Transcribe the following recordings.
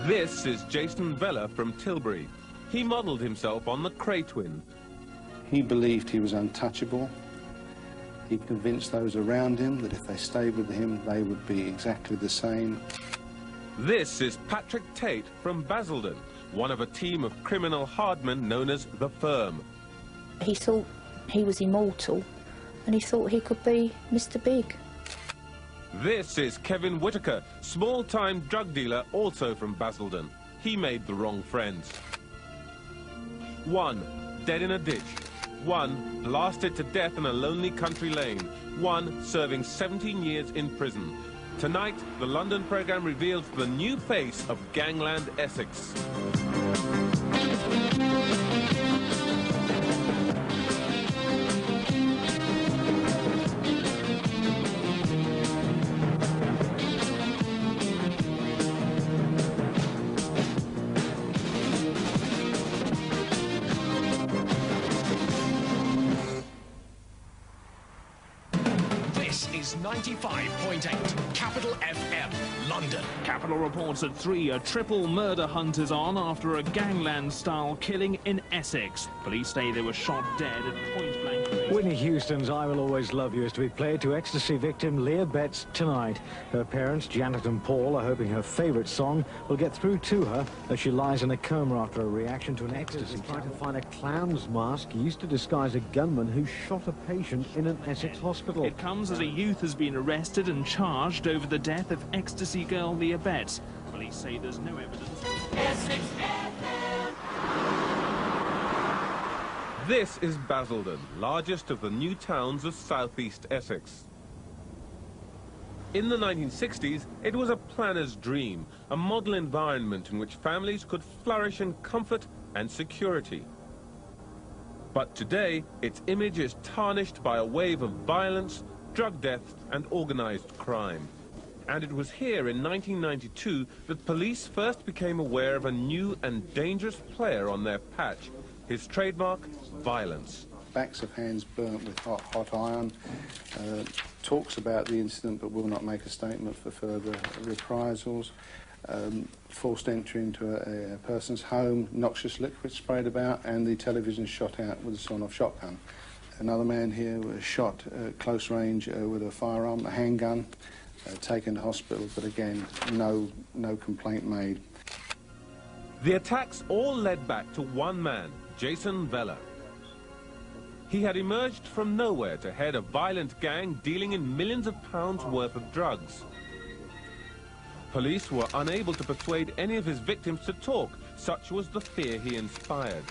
This is Jason Vella from Tilbury. He modelled himself on the Cray twin. He believed he was untouchable. He convinced those around him that if they stayed with him, they would be exactly the same. This is Patrick Tate from Basildon, one of a team of criminal hardmen known as the Firm. He thought he was immortal, and he thought he could be Mr. Big. This is Kevin Whitaker, small-time drug dealer, also from Basildon. He made the wrong friends. One dead in a ditch. One blasted to death in a lonely country lane. One serving 17 years in prison. Tonight, the London programme reveals the new face of gangland Essex. Is 95.8 Capital FM, London. Capital reports at 3. A triple murder hunt is on after a gangland-style killing in Essex. Police say they were shot dead at point-blank range. Whitney Houston's I Will Always Love You is to be played to ecstasy victim Leah Betts tonight. Her parents, Janet and Paul, are hoping her favourite song will get through to her as she lies in a coma after a reaction to an ecstasy. Trying to find a clown's mask used to disguise a gunman who shot a patient in an Essex hospital. It comes as a youth has been arrested and charged over the death of ecstasy girl Leah Betts. Police say there's no evidence. Essex FM. This is Basildon, largest of the new towns of southeast Essex. In the 1960s, it was a planner's dream, a model environment in which families could flourish in comfort and security. But today, its image is tarnished by a wave of violence, drug deaths and organised crime. And it was here in 1992 that police first became aware of a new and dangerous player on their patch. His trademark, violence. Backs of hands burnt with hot iron. Talks about the incident but will not make a statement for further reprisals. Forced entry into a person's home, noxious liquid sprayed about, and the television shot out with a sawn-off shotgun. Another man here was shot at close range with a firearm, a handgun, taken to hospital, but again, no complaint made. The attacks all led back to one man, Jason Vella. He had emerged from nowhere to head a violent gang dealing in millions of pounds worth of drugs. Police were unable to persuade any of his victims to talk, such was the fear he inspired.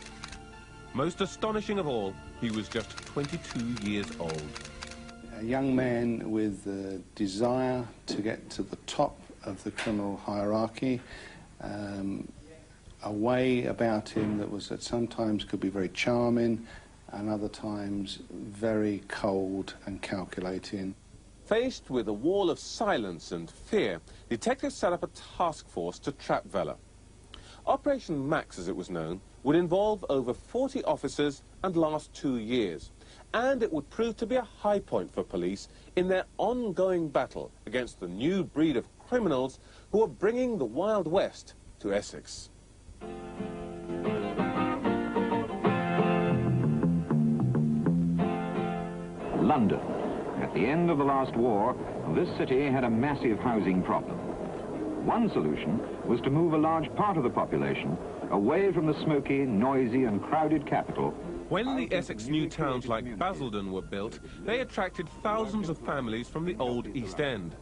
Most astonishing of all, he was just 22 years old. A young man with the desire to get to the top of the criminal hierarchy, a way about him that was that sometimes could be very charming and other times very cold and calculating. Faced with a wall of silence and fear, detectives set up a task force to trap Vella. Operation Max, as it was known, would involve over 40 officers and last 2 years. And it would prove to be a high point for police in their ongoing battle against the new breed of criminals who are bringing the Wild West to Essex. London. At the end of the last war, this city had a massive housing problem. One solution was to move a large part of the population away from the smoky, noisy and crowded capital. When the Essex new towns like Basildon were built, they attracted thousands of families from the old East End.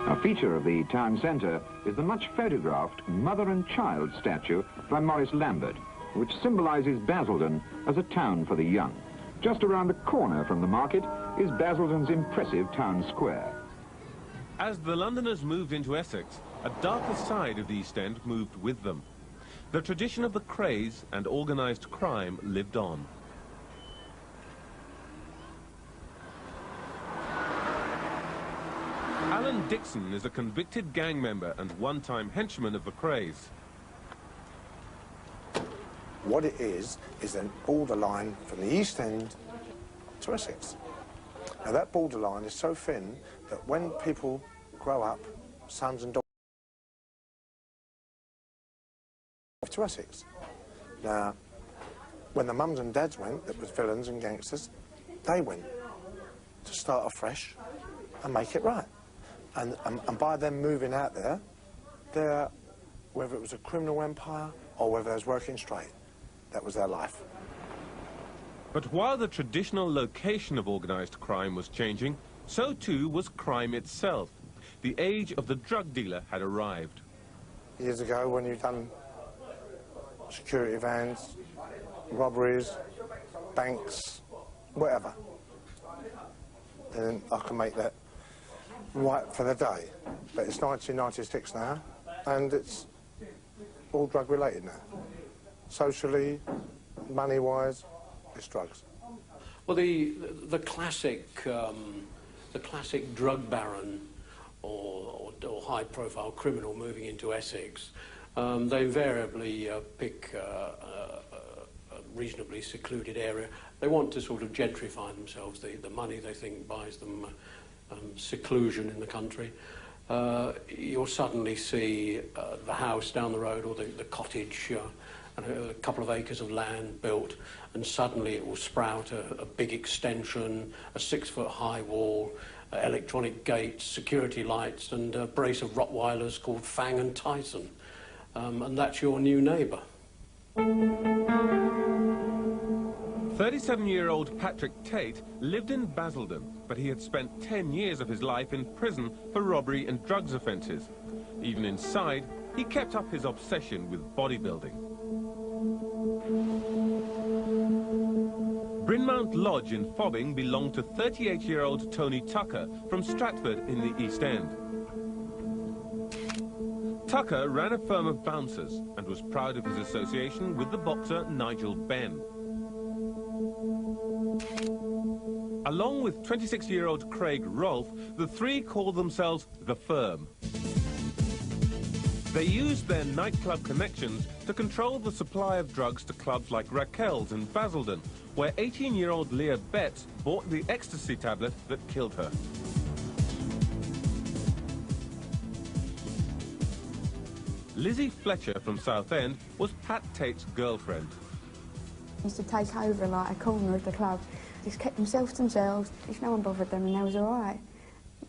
A feature of the town centre is the much photographed mother and child statue by Maurice Lambert, which symbolises Basildon as a town for the young. Just around the corner from the market is Basildon's impressive town square. As the Londoners moved into Essex, a darker side of the East End moved with them. The tradition of the craze and organised crime lived on. Alan Dixon is a convicted gang member and one-time henchman of the craze. What it is a borderline from the East End to Essex. Now that borderline is so thin that when people grow up, sons and daughters, to Essex. Now, when the mums and dads went, that was villains and gangsters, they went to start afresh and make it right. And by them moving out there, whether it was a criminal empire or whether they was working straight, that was their life. But while the traditional location of organised crime was changing, so too was crime itself. The age of the drug dealer had arrived. Years ago, when you've done security vans, robberies, banks, whatever, then I can make that right for the day. But it's 1996 now, and it's all drug related now. Socially, money-wise, it's drugs. Well, the classic drug baron or high-profile criminal moving into Essex, they invariably pick a reasonably secluded area. They want to sort of gentrify themselves. The money, they think, buys them seclusion in the country. You'll suddenly see the house down the road or the cottage and a couple of acres of land built, and suddenly it will sprout a big extension, a 6-foot-high wall, electronic gates, security lights, and a brace of Rottweilers called Fang and Tyson. And that's your new neighbour. 37-year-old Patrick Tate lived in Basildon, but he had spent 10 years of his life in prison for robbery and drugs offences. Even inside, he kept up his obsession with bodybuilding. Brynmount Lodge in Fobbing belonged to 38-year-old Tony Tucker from Stratford in the East End. Tucker ran a firm of bouncers and was proud of his association with the boxer Nigel Benn. Along with 26-year-old Craig Rolf, the three called themselves The Firm. They used their nightclub connections to control the supply of drugs to clubs like Raquel's in Basildon, where 18-year-old Leah Betts bought the ecstasy tablet that killed her. Lizzie Fletcher from Southend was Pat Tate's girlfriend. He used to take over like a corner of the club. Just kept themselves to themselves. If no one bothered them, and they was all right.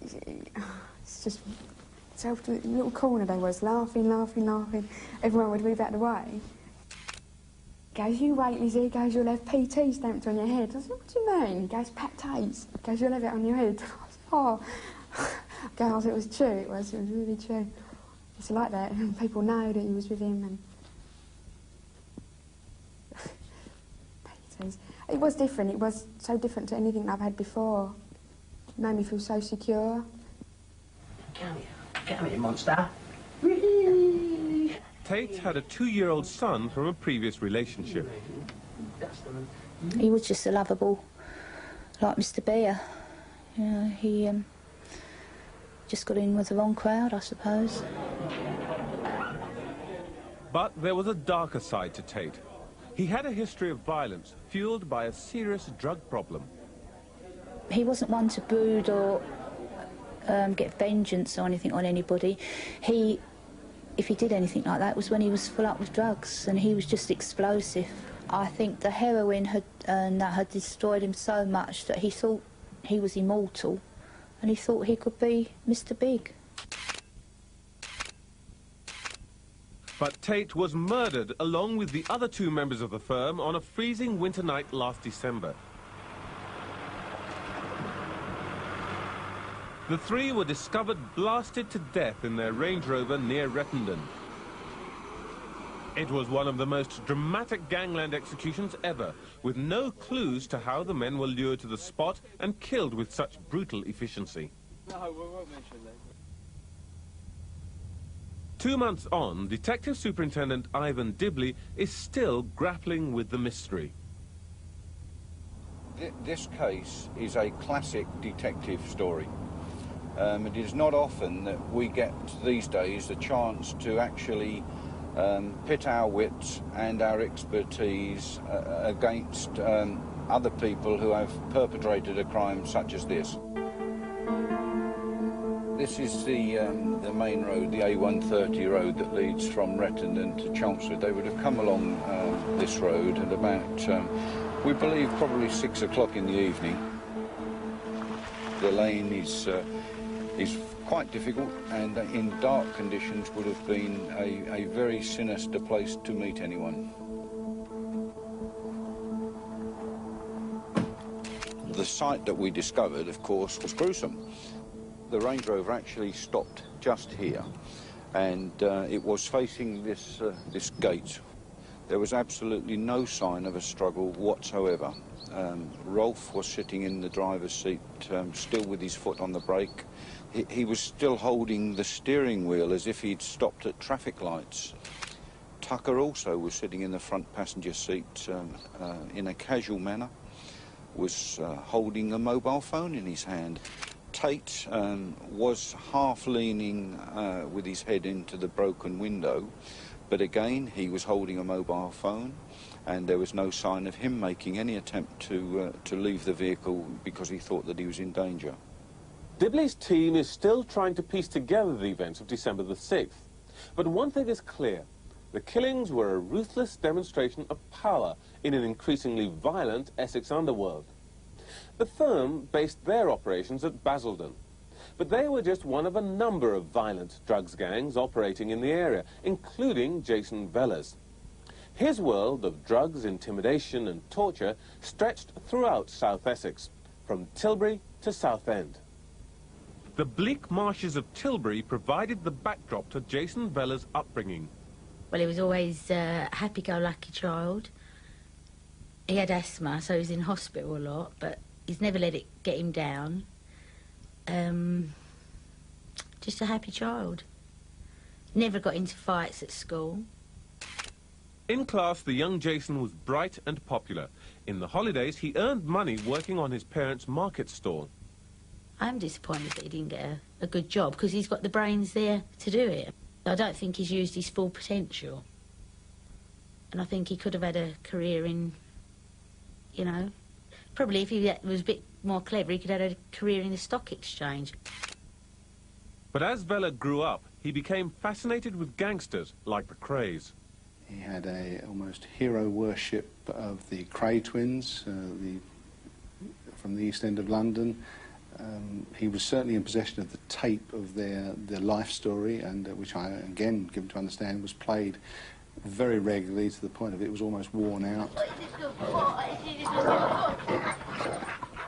It's just self little corner they was, laughing, laughing, laughing. Everyone would move out the way. He goes, you wait, Lizzie. He goes, you'll have PT stamped on your head. I said, what do you mean? He goes, Pat Tate's. He goes, you'll have it on your head. I said, oh. Girls, it was true. It was really true. It's like that. And people know that he was with him. And PT's. It was different. It was so different to anything I've had before. It made me feel so secure. Come here, monster. Tate had a 2-year-old son from a previous relationship. He was just a lovable, like Mr. Bear. You know, he just got in with the wrong crowd, I suppose. But there was a darker side to Tate. He had a history of violence, fueled by a serious drug problem. He wasn't one to brood or get vengeance or anything on anybody. If he did anything like that, it was when he was full up with drugs, and he was just explosive. I think the heroin had destroyed him so much that he thought he was immortal, and he thought he could be Mr. Big. But Tate was murdered along with the other 2 members of the firm on a freezing winter night last December. The 3 were discovered blasted to death in their Range Rover near Rettendon. It was one of the most dramatic gangland executions ever, with no clues to how the men were lured to the spot and killed with such brutal efficiency. No, we won't mention that. 2 months on, Detective Superintendent Ivan Dibley is still grappling with the mystery. This case is a classic detective story. It is not often that we get these days a chance to actually pit our wits and our expertise against other people who have perpetrated a crime such as this. this is the main road, the A130 road that leads from Rettendon to Chelmsford. They would have come along this road at about, we believe, probably 6 o'clock in the evening. The lane is quite difficult, and in dark conditions would have been a very sinister place to meet anyone. The site that we discovered, of course, was gruesome. The Range Rover actually stopped just here, and it was facing this gate. There was absolutely no sign of a struggle whatsoever. Rolf was sitting in the driver's seat, still with his foot on the brake. He was still holding the steering wheel as if he'd stopped at traffic lights. Tucker also was sitting in the front passenger seat in a casual manner, was holding a mobile phone in his hand. Tate was half leaning with his head into the broken window, but again he was holding a mobile phone, and there was no sign of him making any attempt to leave the vehicle because he thought that he was in danger. Dibley's team is still trying to piece together the events of December the 6th. But one thing is clear. The killings were a ruthless demonstration of power in an increasingly violent Essex underworld. The firm based their operations at Basildon, but they were just one of a number of violent drugs gangs operating in the area, including Jason Vella's. His world of drugs, intimidation and torture stretched throughout South Essex, from Tilbury to Southend. The bleak marshes of Tilbury provided the backdrop to Jason Vella's upbringing. Well, he was always a happy-go-lucky child. He had asthma, so he was in hospital a lot, but he's never let it get him down. Just a happy child. Never got into fights at school. In class, the young Jason was bright and popular. In the holidays, he earned money working on his parents' market stall. I'm disappointed that he didn't get a good job, because he's got the brains there to do it. I don't think he's used his full potential. And I think he could have had a career in, you know, probably if he was a bit more clever, he could have had a career in the stock exchange. But as Vella grew up, he became fascinated with gangsters like the Krays. He had a almost hero worship of the Kray twins, from the East End of London. He was certainly in possession of the tape of their life story, and which I, again, given to understand, was played very regularly to the point of it was almost worn out.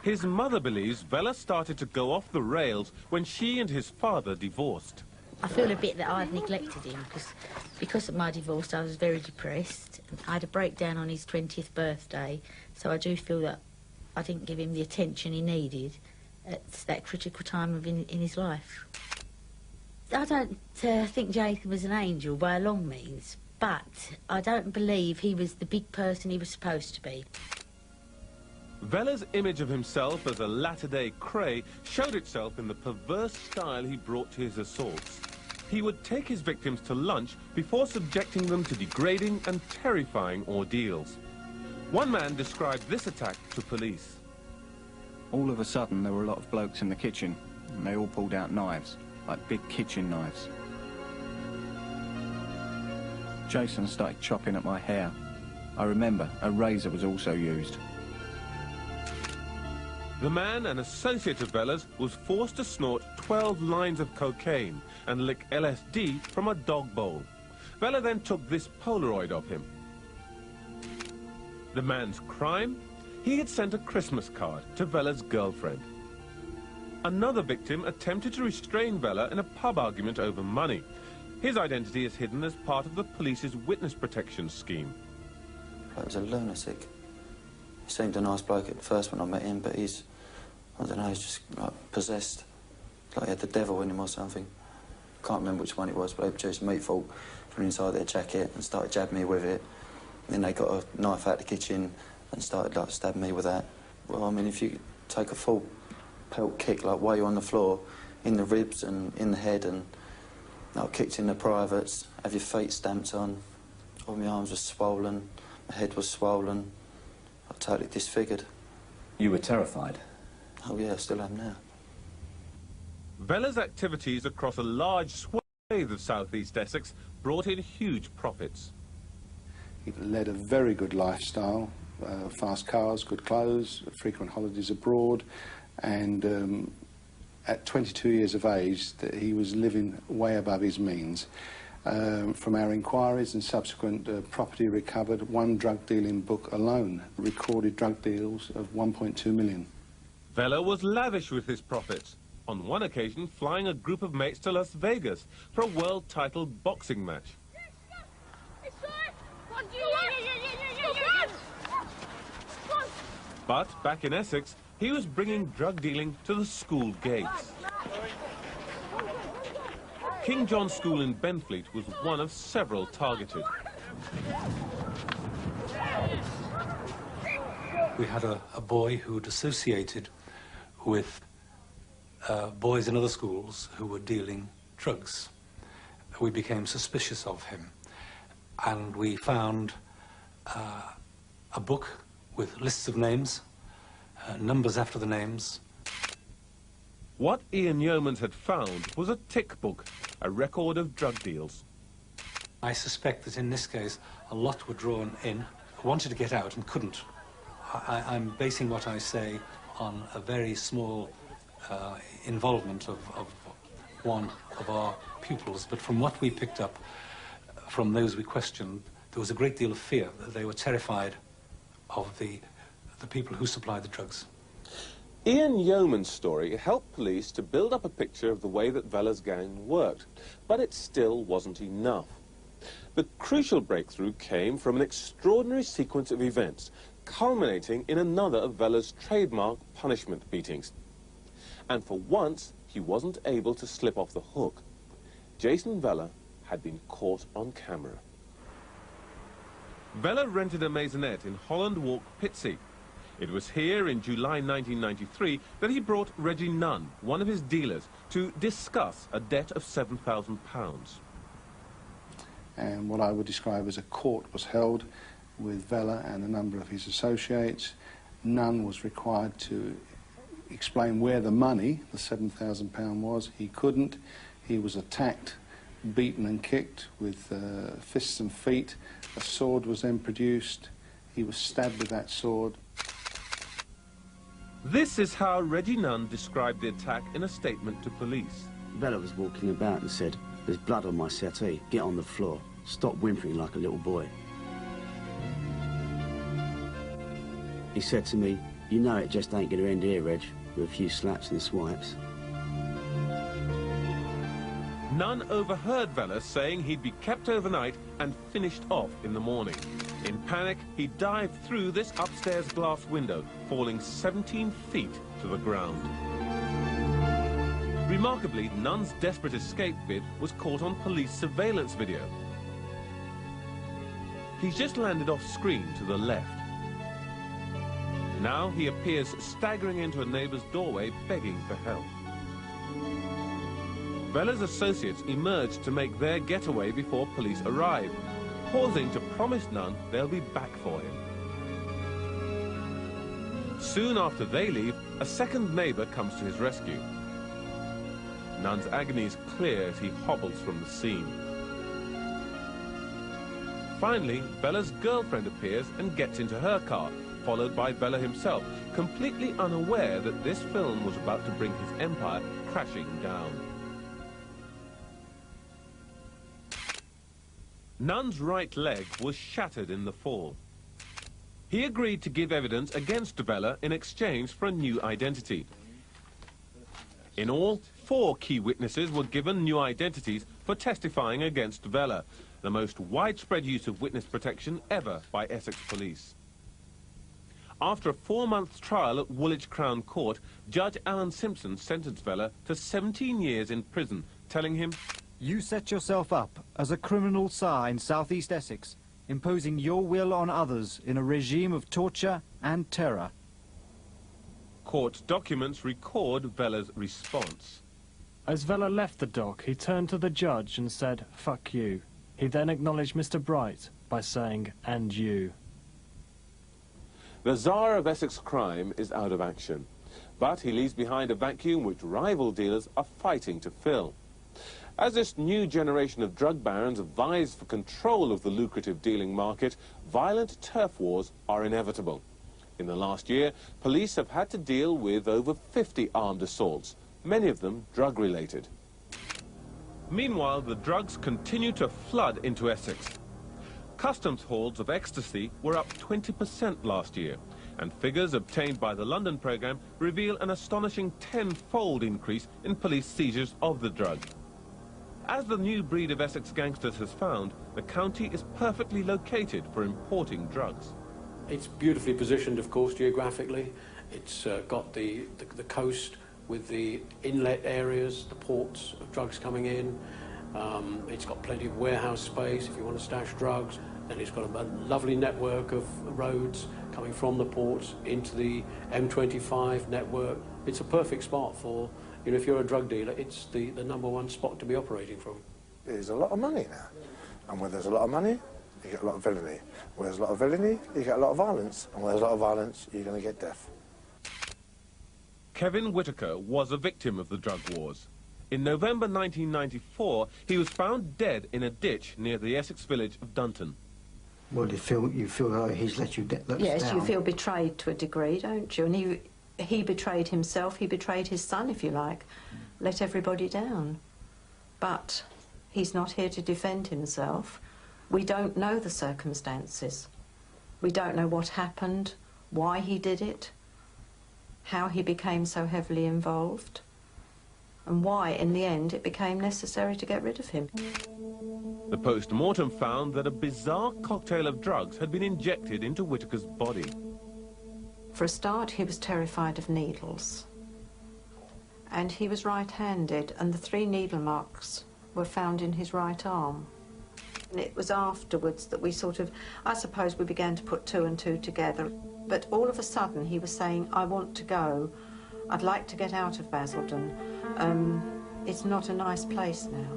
His mother believes Vella started to go off the rails when she and his father divorced. I feel a bit that I've neglected him, because of my divorce I was very depressed. I had a breakdown on his 20th birthday, so I do feel that I didn't give him the attention he needed at that critical time in his life. I don't think Jason was an angel by a long means, but I don't believe he was the big person he was supposed to be. Vella's image of himself as a latter-day Kray showed itself in the perverse style he brought to his assaults. He would take his victims to lunch before subjecting them to degrading and terrifying ordeals. One man described this attack to police. All of a sudden, there were a lot of blokes in the kitchen, and they all pulled out knives, like big kitchen knives. Jason started chopping at my hair. I remember a razor was also used. The man, an associate of Vella's, was forced to snort 12 lines of cocaine and lick LSD from a dog bowl. Vella then took this Polaroid of him. The man's crime? He had sent a Christmas card to Vella's girlfriend. Another victim attempted to restrain Vella in a pub argument over money. His identity is hidden as part of the police's witness protection scheme. He was a lunatic. He seemed a nice bloke at first when I met him, but he's, I don't know, he's just like possessed. Like he had the devil in him or something. Can't remember which one it was, but they produced meat fork from inside their jacket and started jabbing me with it. Then they got a knife out the kitchen and started like stabbing me with that. Well, I mean, if you take a full pelt kick, like while you're on the floor, in the ribs and in the head, and like kicked in the privates, have your feet stamped on, all my arms were swollen, my head was swollen, I was totally disfigured. You were terrified? Oh yeah, I still am now. Vella's activities across a large swathe of southeast Essex brought in huge profits. He led a very good lifestyle, fast cars, good clothes, frequent holidays abroad, and at 22 years of age he was living way above his means. From our inquiries and subsequent property recovered, one drug dealing book alone recorded drug deals of 1.2 million. Vella was lavish with his profits, on one occasion flying a group of mates to Las Vegas for a world title boxing match. But back in Essex, he was bringing drug dealing to the school gates. King John School in Benfleet was one of several targeted. We had a boy who'd associated with boys in other schools who were dealing drugs. We became suspicious of him, and we found a book with lists of names, numbers after the names. What Ian Yeomans had found was a tick book, a record of drug deals. I suspect that in this case, a lot were drawn in, wanted to get out and couldn't. I'm basing what I say on a very small involvement of one of our pupils, but from what we picked up from those we questioned, there was a great deal of fear. They were terrified of the people who supplied the drugs. Ian Yeoman's story helped police to build up a picture of the way that Vella's gang worked, but it still wasn't enough. The crucial breakthrough came from an extraordinary sequence of events, culminating in another of Vella's trademark punishment beatings. And for once, he wasn't able to slip off the hook. Jason Vella had been caught on camera. Vella rented a maisonette in Holland Walk, Pitsea. It was here in July 1993 that he brought Reggie Nunn, one of his dealers, to discuss a debt of £7,000. And what I would describe as a court was held with Vella and a number of his associates. Nunn was required to explain where the money, the £7,000, was. He couldn't. He was attacked, beaten and kicked with fists and feet. A sword was then produced. He was stabbed with that sword. This is how Reggie Nunn described the attack in a statement to police. Vella was walking about and said, "There's blood on my settee. Get on the floor. Stop whimpering like a little boy." He said to me, "You know it just ain't going to end here, Reg, with a few slaps and swipes." Nunn overheard Vella saying he'd be kept overnight and finished off in the morning. In panic, he dived through this upstairs glass window, falling 17 feet to the ground. Remarkably, Nunn's desperate escape bid was caught on police surveillance video. He's just landed off screen to the left. Now he appears staggering into a neighbour's doorway, begging for help. Vella's associates emerged to make their getaway before police arrive, pausing to promise Nunn they'll be back for him. Soon after they leave, a second neighbour comes to his rescue. Nunn's agony is clear as he hobbles from the scene. Finally, Vella's girlfriend appears and gets into her car, followed by Vella himself, completely unaware that this film was about to bring his empire crashing down. Nunn's right leg was shattered in the fall. He agreed to give evidence against Vella in exchange for a new identity. In all, 4 key witnesses were given new identities for testifying against Vella, the most widespread use of witness protection ever by Essex police. After a 4-month trial at Woolwich Crown Court, Judge Alan Simpson sentenced Vella to 17 years in prison, telling him, "You set yourself up as a criminal Tsar in southeast Essex, imposing your will on others in a regime of torture and terror." Court documents record Vella's response. As Vella left the dock, he turned to the judge and said, "Fuck you." He then acknowledged Mr. Bright by saying, "And you." The Tsar of Essex crime is out of action. But he leaves behind a vacuum which rival dealers are fighting to fill. As this new generation of drug barons vies for control of the lucrative dealing market, violent turf wars are inevitable. In the last year, police have had to deal with over 50 armed assaults, many of them drug-related. Meanwhile, the drugs continue to flood into Essex. Customs hauls of ecstasy were up 20% last year, and figures obtained by the London programme reveal an astonishing 10-fold increase in police seizures of the drug. As the new breed of Essex gangsters has found, the county is perfectly located for importing drugs. It's beautifully positioned, of course, geographically. It's got the coast with the inlet areas, the ports of drugs coming in. It's got plenty of warehouse space if you want to stash drugs. And it's got a lovely network of roads coming from the ports into the M25 network. It's a perfect spot for, you know, if you're a drug dealer, it's the #1 spot to be operating from. There's a lot of money now. And where there's a lot of money, you get a lot of villainy. Where there's a lot of villainy, you get a lot of violence. And where there's a lot of violence, you're going to get death. Kevin Whitaker was a victim of the drug wars. In November 1994, he was found dead in a ditch near the Essex village of Dunton. Well, you feel like he's let you down. Yes, you feel betrayed to a degree, don't you? And he betrayed himself, he betrayed his son, if you like, let everybody down. But he's not here to defend himself. We don't know the circumstances. We don't know what happened, why he did it, how he became so heavily involved, and why, in the end, it became necessary to get rid of him. The post-mortem found that a bizarre cocktail of drugs had been injected into Whitaker's body. For a start, he was terrified of needles. And he was right-handed, and the 3 needle marks were found in his right arm. And it was afterwards that we sort of, I suppose we began to put 2 and 2 together. But all of a sudden, he was saying, I want to go. I'd like to get out of Basildon. It's not a nice place now.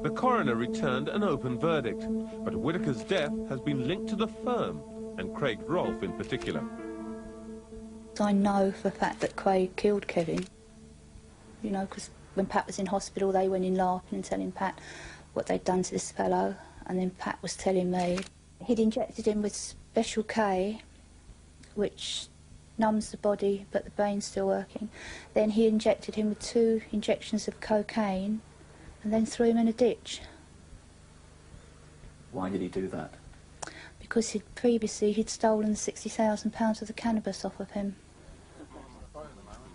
The coroner returned an open verdict, but Whitaker's death has been linked to the firm, and Craig Rolf in particular. I know for a fact that Craig killed Kevin, you know, because when Pat was in hospital, they went in laughing and telling Pat what they'd done to this fellow, and then Pat was telling me he'd injected him with Special K, which numbs the body, but the brain's still working. Then he injected him with 2 injections of cocaine, and then threw him in a ditch. Why did he do that? Because previously he'd stolen £60,000 of the cannabis off of him.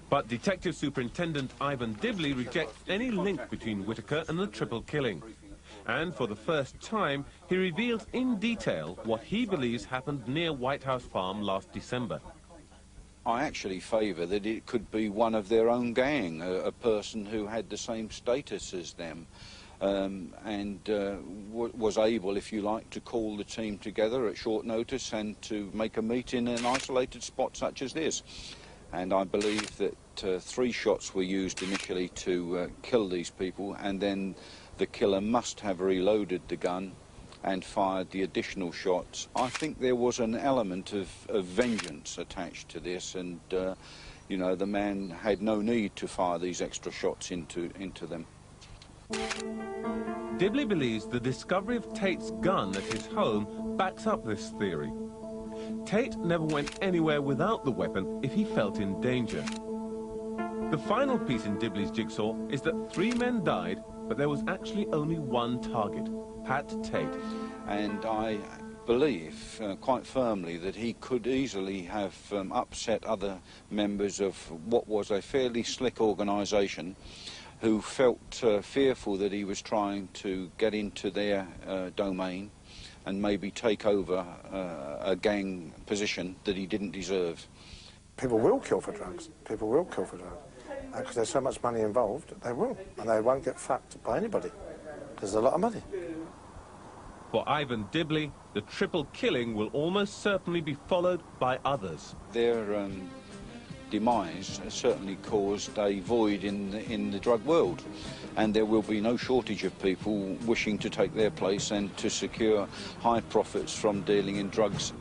But Detective Superintendent Ivan Dibley rejects any link between Whitaker and the triple killing. And for the first time, he reveals in detail what he believes happened near White House Farm last December. I actually favour that it could be one of their own gang, a person who had the same status as them, and was able, if you like, to call the team together at short notice and to make a meeting in an isolated spot such as this. And I believe that 3 shots were used initially to kill these people, and then the killer must have reloaded the gun and fired the additional shots. I think there was an element of vengeance attached to this, and you know, the man had no need to fire these extra shots into them. Dibley believes the discovery of Tate's gun at his home backs up this theory. Tate never went anywhere without the weapon if he felt in danger. The final piece in Dibley's jigsaw is that 3 men died, but there was actually only one target, Pat Tate. And I believe quite firmly that he could easily have upset other members of what was a fairly slick organisation who felt fearful that he was trying to get into their domain and maybe take over a gang position that he didn't deserve. People will kill for drugs. People will kill for drugs. Because there's so much money involved, they will. And they won't get fucked by anybody. There's a lot of money. For Ivan Dibley, the triple killing will almost certainly be followed by others. Their demise certainly caused a void in the drug world, and there will be no shortage of people wishing to take their place and to secure high profits from dealing in drugs.